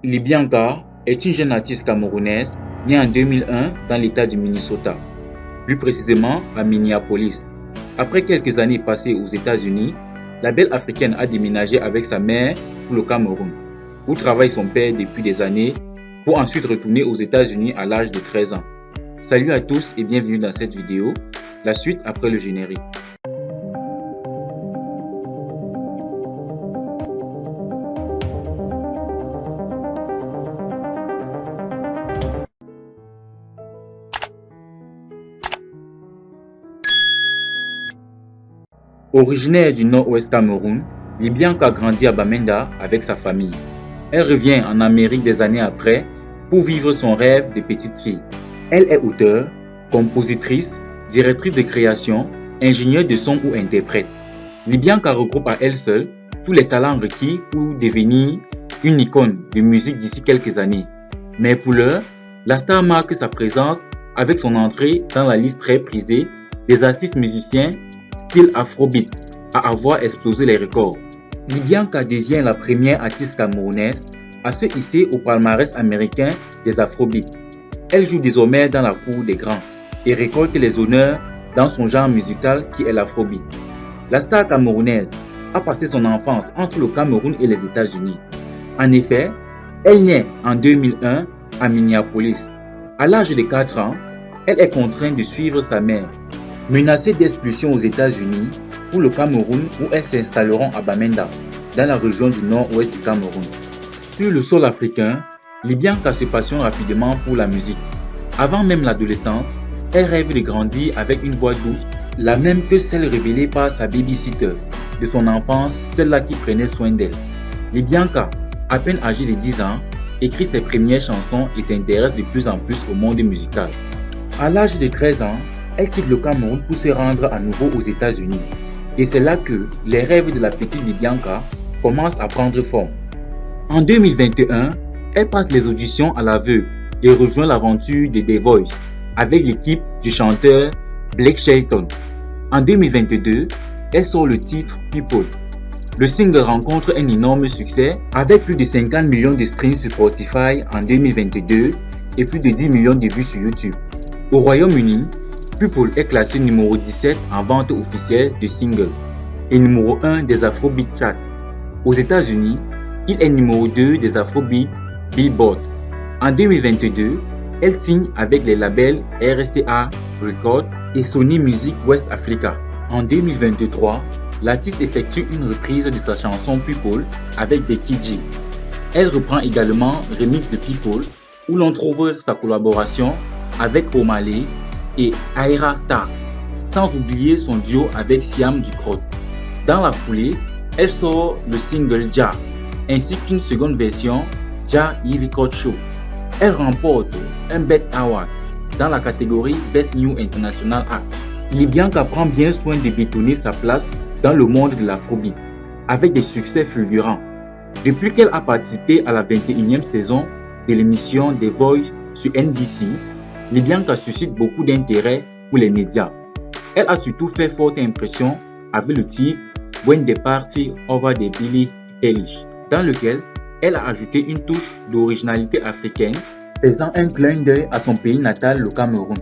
Libyanka est une jeune artiste camerounaise née en 2001 dans l'État du Minnesota, plus précisément à Minneapolis. Après quelques années passées aux États-Unis, la belle africaine a déménagé avec sa mère pour le Cameroun, où travaille son père depuis des années, pour ensuite retourner aux États-Unis à l'âge de 13 ans. Salut à tous et bienvenue dans cette vidéo, la suite après le générique. Originaire du nord-ouest Cameroun, Libyanka a grandi à Bamenda avec sa famille. Elle revient en Amérique des années après pour vivre son rêve de petite fille. Elle est auteure, compositrice, directrice de création, ingénieure de son ou interprète. Libyanka regroupe à elle seule tous les talents requis pour devenir une icône de musique d'ici quelques années. Mais pour l'heure, la star marque sa présence avec son entrée dans la liste très prisée des artistes musiciens style Afrobeat à avoir explosé les records. Libyanka devient la première artiste camerounaise à se hisser au palmarès américain des Afrobeat. Elle joue désormais dans la cour des grands et récolte les honneurs dans son genre musical qui est l'Afrobeat. La star camerounaise a passé son enfance entre le Cameroun et les États-Unis. En effet, elle naît en 2001 à Minneapolis. À l'âge de 4 ans, elle est contrainte de suivre sa mère. Menacée d'expulsion aux États-Unis pour le Cameroun où elles s'installeront à Bamenda, dans la région du nord-ouest du Cameroun. Sur le sol africain, Libyanka se passionne rapidement pour la musique. Avant même l'adolescence, elle rêve de grandir avec une voix douce, la même que celle révélée par sa babysitter de son enfance, celle-là qui prenait soin d'elle. Libyanka, à peine âgée de 10 ans, écrit ses premières chansons et s'intéresse de plus en plus au monde musical. À l'âge de 13 ans, elle quitte le Cameroun pour se rendre à nouveau aux États-Unis. Et c'est là que les rêves de la petite Libyanka commencent à prendre forme. En 2021, elle passe les auditions à l'aveugle et rejoint l'aventure de The Voice avec l'équipe du chanteur Blake Shelton. En 2022, elle sort le titre People. Le single rencontre un énorme succès avec plus de 50 millions de streams sur Spotify en 2022 et plus de 10 millions de vues sur YouTube. Au Royaume-Uni, People est classé numéro 17 en vente officielle de singles et numéro 1 des Afrobeat Charts. Aux États-Unis, il est numéro 2 des Afrobeat Billboard. En 2022, elle signe avec les labels RCA Records et Sony Music West Africa. En 2023, l'artiste effectue une reprise de sa chanson People avec Becky G. Elle reprend également Remix de People où l'on trouve sa collaboration avec O'Malley et Ayra Starr, sans oublier son duo avec Siam Ducrot. Dans la foulée, elle sort le single Ja, ainsi qu'une seconde version, Ja Record Show. Elle remporte un BET Award dans la catégorie Best New International Act. Libyanka prend bien soin de bétonner sa place dans le monde de l'Afrobeat, avec des succès fulgurants. Depuis qu'elle a participé à la 21e saison de l'émission The Voice sur NBC, Libyanka suscite beaucoup d'intérêt pour les médias. Elle a surtout fait forte impression avec le titre When the Party Over the Billie Eilish, dans lequel elle a ajouté une touche d'originalité africaine, faisant un clin d'œil à son pays natal, le Cameroun.